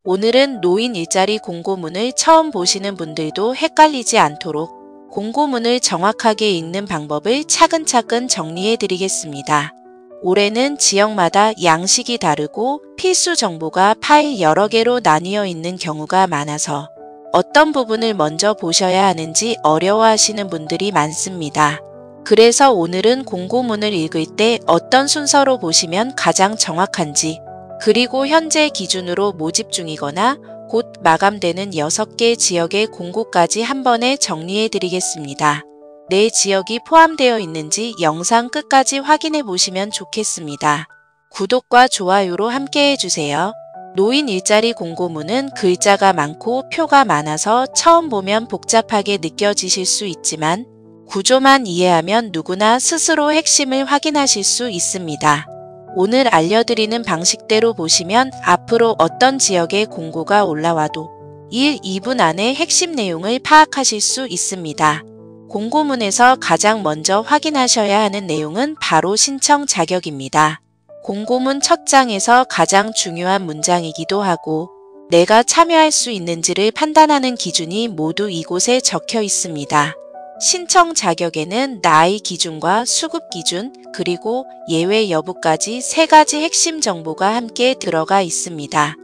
오늘은 노인 일자리 공고문을 처음 보시는 분들도 헷갈리지 않도록 공고문을 정확하게 읽는 방법을 차근차근 정리해 드리겠습니다. 올해는 지역마다 양식이 다르고 필수 정보가 파일 여러 개로 나뉘어 있는 경우가 많아서 어떤 부분을 먼저 보셔야 하는지 어려워하시는 분들이 많습니다. 그래서 오늘은 공고문을 읽을 때 어떤 순서로 보시면 가장 정확한지, 그리고 현재 기준으로 모집 중이거나 곧 마감되는 6개 지역의 공고까지 한 번에 정리해 드리겠습니다. 내 지역이 포함되어 있는지 영상 끝까지 확인해 보시면 좋겠습니다. 구독과 좋아요로 함께 해주세요. 노인 일자리 공고문은 글자가 많고 표가 많아서 처음 보면 복잡하게 느껴지실 수 있지만 구조만 이해하면 누구나 스스로 핵심을 확인하실 수 있습니다. 오늘 알려드리는 방식대로 보시면 앞으로 어떤 지역의 공고가 올라와도 1, 2분 안에 핵심 내용을 파악하실 수 있습니다. 공고문에서 가장 먼저 확인하셔야 하는 내용은 바로 신청 자격입니다. 공고문 첫 장에서 가장 중요한 문장이기도 하고 내가 참여할 수 있는지를 판단하는 기준이 모두 이곳에 적혀 있습니다. 신청 자격에는 나이 기준과 수급 기준, 그리고 예외 여부까지 3가지 핵심 정보가 함께 들어가 있습니다.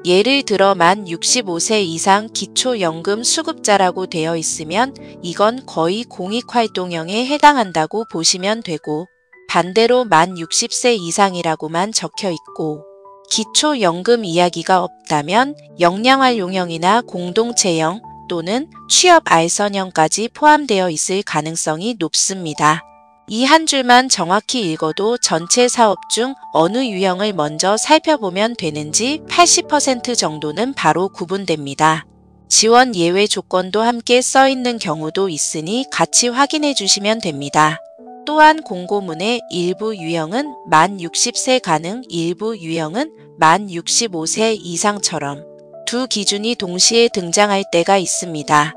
예를 들어 만 65세 이상 기초연금 수급자라고 되어 있으면 이건 거의 공익활동형에 해당한다고 보시면 되고, 반대로 만 60세 이상이라고만 적혀 있고 기초연금 이야기가 없다면 역량활용형이나 공동체형 또는 취업알선형까지 포함되어 있을 가능성이 높습니다. 이 한 줄만 정확히 읽어도 전체 사업 중 어느 유형을 먼저 살펴보면 되는지 80% 정도는 바로 구분됩니다. 지원 예외 조건도 함께 써 있는 경우도 있으니 같이 확인해 주시면 됩니다. 또한 공고문의 일부 유형은 만 60세 가능, 일부 유형은 만 65세 이상처럼 두 기준이 동시에 등장할 때가 있습니다.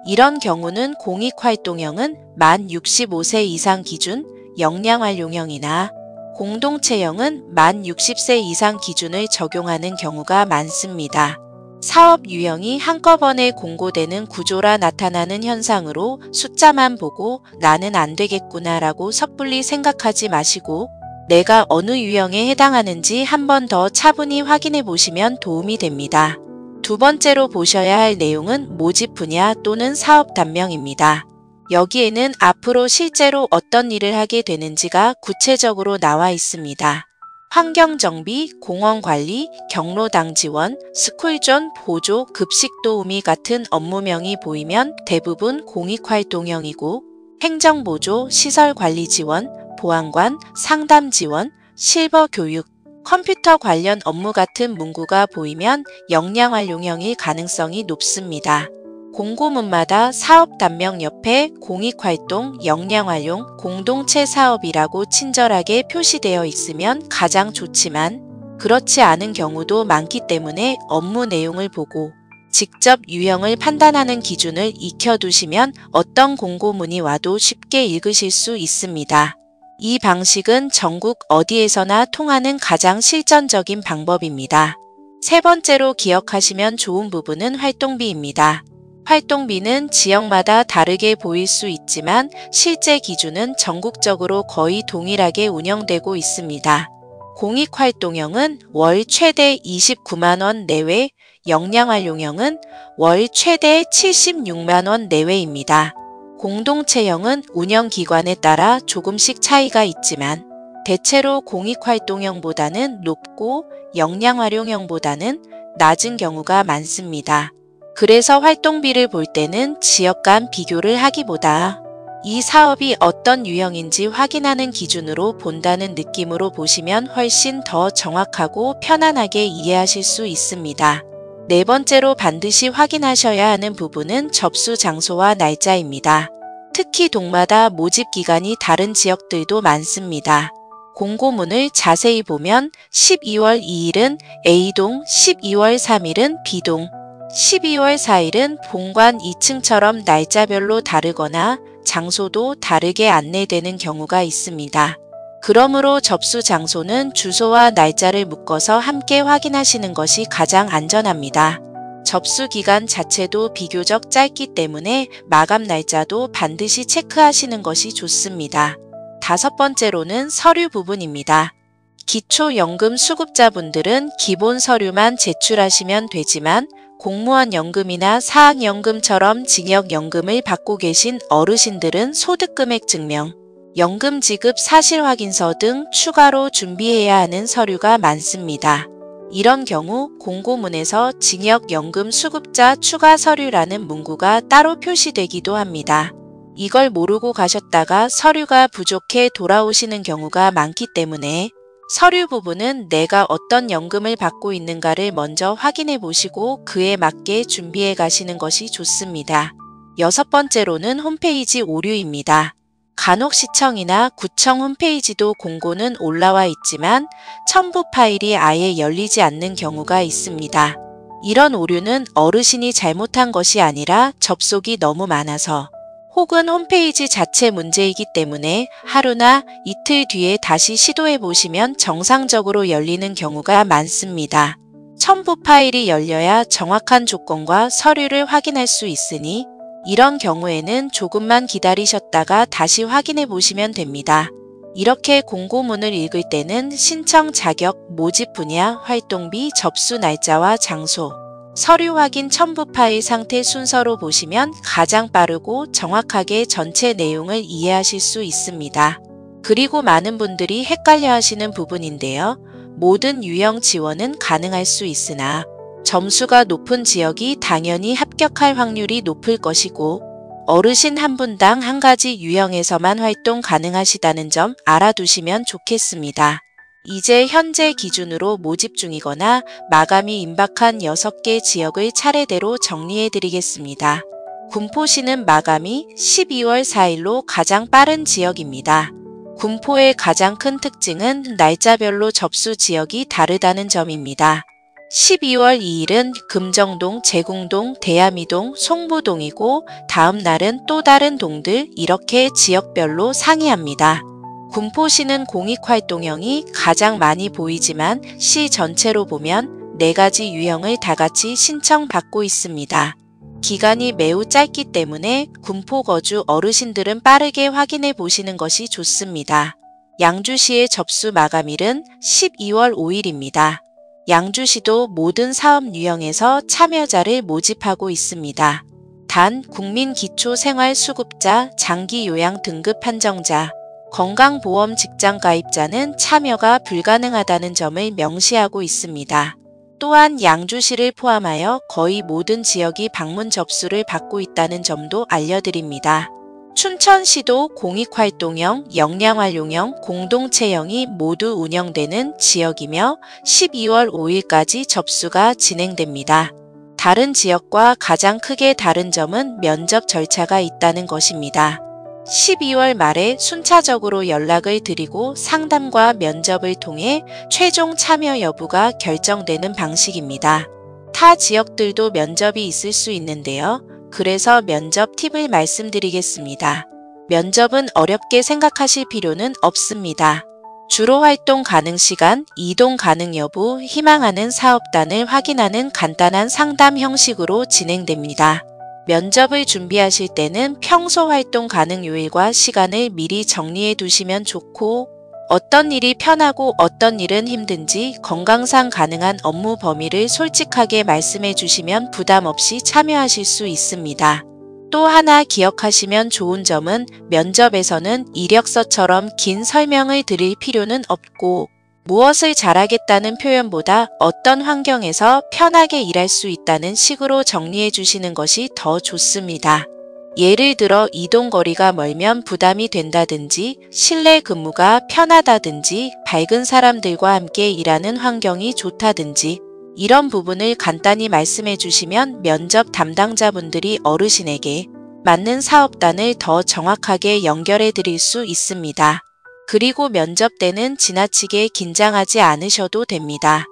이런 경우는 공익활동형은 만 65세 이상 기준, 역량활용형이나 공동체형은 만 60세 이상 기준을 적용하는 경우가 많습니다. 사업 유형이 한꺼번에 공고되는 구조라 나타나는 현상으로 숫자만 보고 나는 안 되겠구나 라고 섣불리 생각하지 마시고 내가 어느 유형에 해당하는지 한 번 더 차분히 확인해 보시면 도움이 됩니다. 두 번째로 보셔야 할 내용은 모집 분야 또는 사업 단명입니다. 여기에는 앞으로 실제로 어떤 일을 하게 되는지가 구체적으로 나와 있습니다. 환경정비, 공원관리, 경로당 지원, 스쿨존 보조, 급식 도우미 같은 업무명이 보이면 대부분 공익활동형이고 행정보조, 시설관리 지원, 보안관, 상담 지원, 실버 교육, 컴퓨터 관련 업무 같은 문구가 보이면 역량활용형일 가능성이 높습니다. 공고문마다 사업 단명 옆에 공익활동, 역량활용, 공동체 사업이라고 친절하게 표시되어 있으면 가장 좋지만 그렇지 않은 경우도 많기 때문에 업무 내용을 보고 직접 유형을 판단하는 기준을 익혀두시면 어떤 공고문이 와도 쉽게 읽으실 수 있습니다. 이 방식은 전국 어디에서나 통하는 가장 실전적인 방법입니다. 세 번째로 기억하시면 좋은 부분은 활동비입니다. 활동비는 지역마다 다르게 보일 수 있지만 실제 기준은 전국적으로 거의 동일하게 운영되고 있습니다. 공익활동형은 월 최대 29만 원 내외, 역량활용형은 월 최대 76만 원 내외입니다. 공동체형은 운영기관에 따라 조금씩 차이가 있지만 대체로 공익활동형보다는 높고 역량활용형보다는 낮은 경우가 많습니다. 그래서 활동비를 볼 때는 지역 간 비교를 하기보다 이 사업이 어떤 유형인지 확인하는 기준으로 본다는 느낌으로 보시면 훨씬 더 정확하고 편안하게 이해하실 수 있습니다. 네 번째로 반드시 확인하셔야 하는 부분은 접수 장소와 날짜입니다. 특히 동마다 모집 기간이 다른 지역들도 많습니다. 공고문을 자세히 보면 12월 2일은 A동, 12월 3일은 B동, 12월 4일은 본관 2층처럼 날짜별로 다르거나 장소도 다르게 안내되는 경우가 있습니다. 그러므로 접수 장소는 주소와 날짜를 묶어서 함께 확인하시는 것이 가장 안전합니다. 접수 기간 자체도 비교적 짧기 때문에 마감 날짜도 반드시 체크하시는 것이 좋습니다. 다섯 번째로는 서류 부분입니다. 기초연금 수급자분들은 기본 서류만 제출하시면 되지만 공무원 연금이나 사학연금처럼 징역연금을 받고 계신 어르신들은 소득금액 증명, 연금 지급 사실 확인서 등 추가로 준비해야 하는 서류가 많습니다. 이런 경우 공고문에서 징역연금 수급자 추가 서류라는 문구가 따로 표시되기도 합니다. 이걸 모르고 가셨다가 서류가 부족해 돌아오시는 경우가 많기 때문에 서류 부분은 내가 어떤 연금을 받고 있는가를 먼저 확인해 보시고 그에 맞게 준비해 가시는 것이 좋습니다. 여섯 번째로는 홈페이지 오류입니다. 간혹 시청이나 구청 홈페이지도 공고는 올라와 있지만 첨부 파일이 아예 열리지 않는 경우가 있습니다. 이런 오류는 어르신이 잘못한 것이 아니라 접속이 너무 많아서 혹은 홈페이지 자체 문제이기 때문에 하루나 이틀 뒤에 다시 시도해 보시면 정상적으로 열리는 경우가 많습니다. 첨부 파일이 열려야 정확한 조건과 서류를 확인할 수 있으니 이런 경우에는 조금만 기다리셨다가 다시 확인해 보시면 됩니다. 이렇게 공고문을 읽을 때는 신청 자격, 모집 분야, 활동비, 접수 날짜와 장소, 서류 확인 첨부 파일 상태 순서로 보시면 가장 빠르고 정확하게 전체 내용을 이해하실 수 있습니다. 그리고 많은 분들이 헷갈려 하시는 부분인데요. 모든 유형 지원은 가능할 수 있으나 점수가 높은 지역이 당연히 합격할 확률이 높을 것이고 어르신 한 분당 한 가지 유형에서만 활동 가능하시다는 점 알아두시면 좋겠습니다. 이제 현재 기준으로 모집 중이거나 마감이 임박한 6개 지역을 차례대로 정리해 드리겠습니다. 군포시는 마감이 12월 4일로 가장 빠른 지역입니다. 군포의 가장 큰 특징은 날짜별로 접수 지역이 다르다는 점입니다. 12월 2일은 금정동, 제궁동, 대야미동, 송부동이고 다음 날은 또 다른 동들 이렇게 지역별로 상이합니다. 군포시는 공익활동형이 가장 많이 보이지만 시 전체로 보면 4가지 유형을 다 같이 신청받고 있습니다. 기간이 매우 짧기 때문에 군포 거주 어르신들은 빠르게 확인해 보시는 것이 좋습니다. 양주시의 접수 마감일은 12월 5일입니다. 양주시도 모든 사업 유형에서 참여자를 모집하고 있습니다. 단 국민기초생활수급자, 장기요양 등급 한정자, 건강보험 직장 가입자는 참여가 불가능하다는 점을 명시하고 있습니다. 또한 양주시를 포함하여 거의 모든 지역이 방문 접수를 받고 있다는 점도 알려드립니다. 춘천시도 공익활동형, 역량활용형, 공동체형이 모두 운영되는 지역이며 12월 5일까지 접수가 진행됩니다. 다른 지역과 가장 크게 다른 점은 면접 절차가 있다는 것입니다. 12월 말에 순차적으로 연락을 드리고 상담과 면접을 통해 최종 참여 여부가 결정되는 방식입니다. 타 지역들도 면접이 있을 수 있는데요. 그래서 면접 팁을 말씀드리겠습니다. 면접은 어렵게 생각하실 필요는 없습니다. 주로 활동 가능 시간, 이동 가능 여부, 희망하는 사업단을 확인하는 간단한 상담 형식으로 진행됩니다. 면접을 준비하실 때는 평소 활동 가능 요일과 시간을 미리 정리해 두시면 좋고 어떤 일이 편하고 어떤 일은 힘든지 건강상 가능한 업무 범위를 솔직하게 말씀해 주시면 부담 없이 참여하실 수 있습니다. 또 하나 기억하시면 좋은 점은 면접에서는 이력서처럼 긴 설명을 드릴 필요는 없고 무엇을 잘하겠다는 표현보다 어떤 환경에서 편하게 일할 수 있다는 식으로 정리해 주시는 것이 더 좋습니다. 예를 들어 이동거리가 멀면 부담이 된다든지 실내 근무가 편하다든지 밝은 사람들과 함께 일하는 환경이 좋다든지 이런 부분을 간단히 말씀해 주시면 면접 담당자분들이 어르신에게 맞는 사업단을 더 정확하게 연결해 드릴 수 있습니다. 그리고 면접 때는 지나치게 긴장하지 않으셔도 됩니다.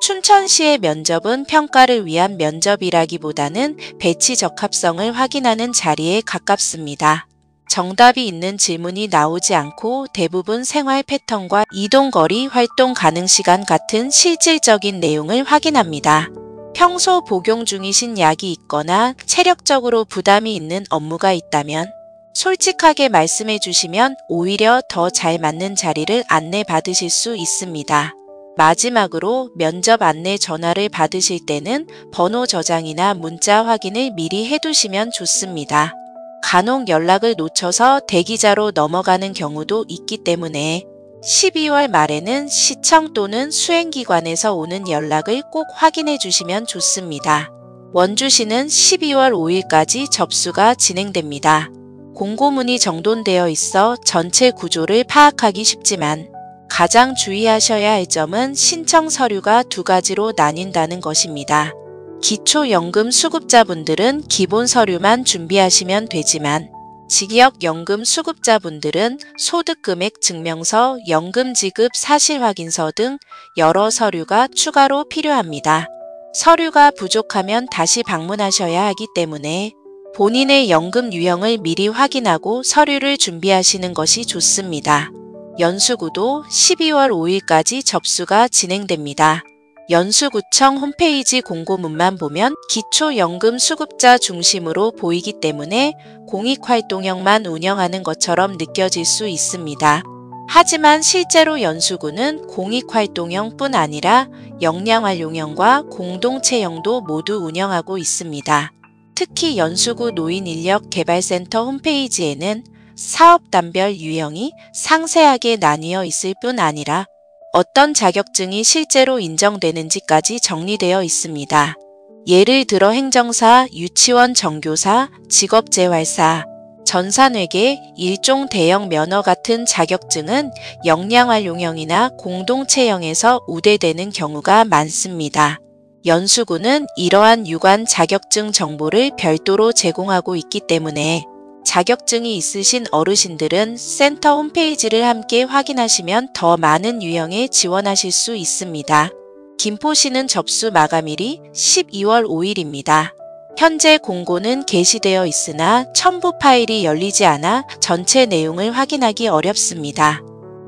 춘천시의 면접은 평가를 위한 면접이라기보다는 배치 적합성을 확인하는 자리에 가깝습니다. 정답이 있는 질문이 나오지 않고 대부분 생활 패턴과 이동거리, 활동 가능 시간 같은 실질적인 내용을 확인합니다. 평소 복용 중이신 약이 있거나 체력적으로 부담이 있는 업무가 있다면 솔직하게 말씀해 주시면 오히려 더 잘 맞는 자리를 안내받으실 수 있습니다. 마지막으로 면접 안내 전화를 받으실 때는 번호 저장이나 문자 확인을 미리 해두시면 좋습니다. 간혹 연락을 놓쳐서 대기자로 넘어가는 경우도 있기 때문에 12월 말에는 시청 또는 수행기관에서 오는 연락을 꼭 확인해 주시면 좋습니다. 원주시는 12월 5일까지 접수가 진행됩니다. 공고문이 정돈되어 있어 전체 구조를 파악하기 쉽지만 가장 주의하셔야 할 점은 신청 서류가 두 가지로 나뉜다는 것입니다. 기초연금 수급자분들은 기본 서류만 준비하시면 되지만 직역연금 수급자분들은 소득금액 증명서, 연금지급 사실확인서 등 여러 서류가 추가로 필요합니다. 서류가 부족하면 다시 방문하셔야 하기 때문에 본인의 연금 유형을 미리 확인하고 서류를 준비하시는 것이 좋습니다. 연수구도 12월 5일까지 접수가 진행됩니다. 연수구청 홈페이지 공고문만 보면 기초연금 수급자 중심으로 보이기 때문에 공익활동형만 운영하는 것처럼 느껴질 수 있습니다. 하지만 실제로 연수구는 공익활동형뿐 아니라 역량활용형과 공동체형도 모두 운영하고 있습니다. 특히 연수구 노인인력개발센터 홈페이지에는 사업단별 유형이 상세하게 나뉘어 있을 뿐 아니라 어떤 자격증이 실제로 인정되는지까지 정리되어 있습니다. 예를 들어 행정사, 유치원 정교사, 직업재활사, 전산회계, 일종 대형 면허 같은 자격증은 역량활용형이나 공동체형에서 우대되는 경우가 많습니다. 연수구는 이러한 유관 자격증 정보를 별도로 제공하고 있기 때문에 자격증이 있으신 어르신들은 센터 홈페이지를 함께 확인하시면 더 많은 유형에 지원하실 수 있습니다. 김포시는 접수 마감일이 12월 5일입니다. 현재 공고는 게시되어 있으나 첨부 파일이 열리지 않아 전체 내용을 확인하기 어렵습니다.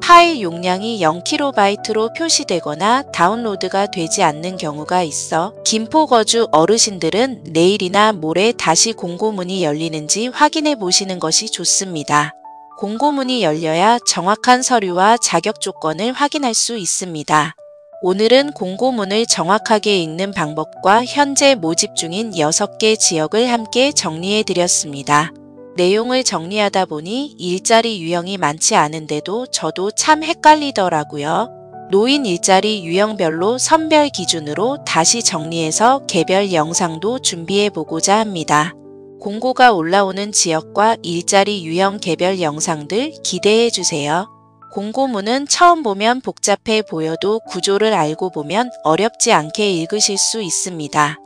파일 용량이 0kb로 표시되거나 다운로드가 되지 않는 경우가 있어 김포 거주 어르신들은 내일이나 모레 다시 공고문이 열리는지 확인해 보시는 것이 좋습니다. 공고문이 열려야 정확한 서류와 자격 조건을 확인할 수 있습니다. 오늘은 공고문을 정확하게 읽는 방법과 현재 모집 중인 6개 지역을 함께 정리해 드렸습니다. 내용을 정리하다 보니 일자리 유형이 많지 않은데도 저도 참 헷갈리더라고요. 노인 일자리 유형별로 선별 기준으로 다시 정리해서 개별 영상도 준비해 보고자 합니다. 공고가 올라오는 지역과 일자리 유형 개별 영상들 기대해 주세요. 공고문은 처음 보면 복잡해 보여도 구조를 알고 보면 어렵지 않게 읽으실 수 있습니다.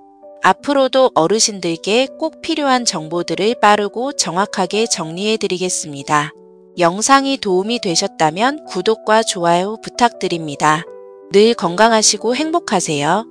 앞으로도 어르신들께 꼭 필요한 정보들을 빠르고 정확하게 정리해 드리겠습니다. 영상이 도움이 되셨다면 구독과 좋아요 부탁드립니다. 늘 건강하시고 행복하세요.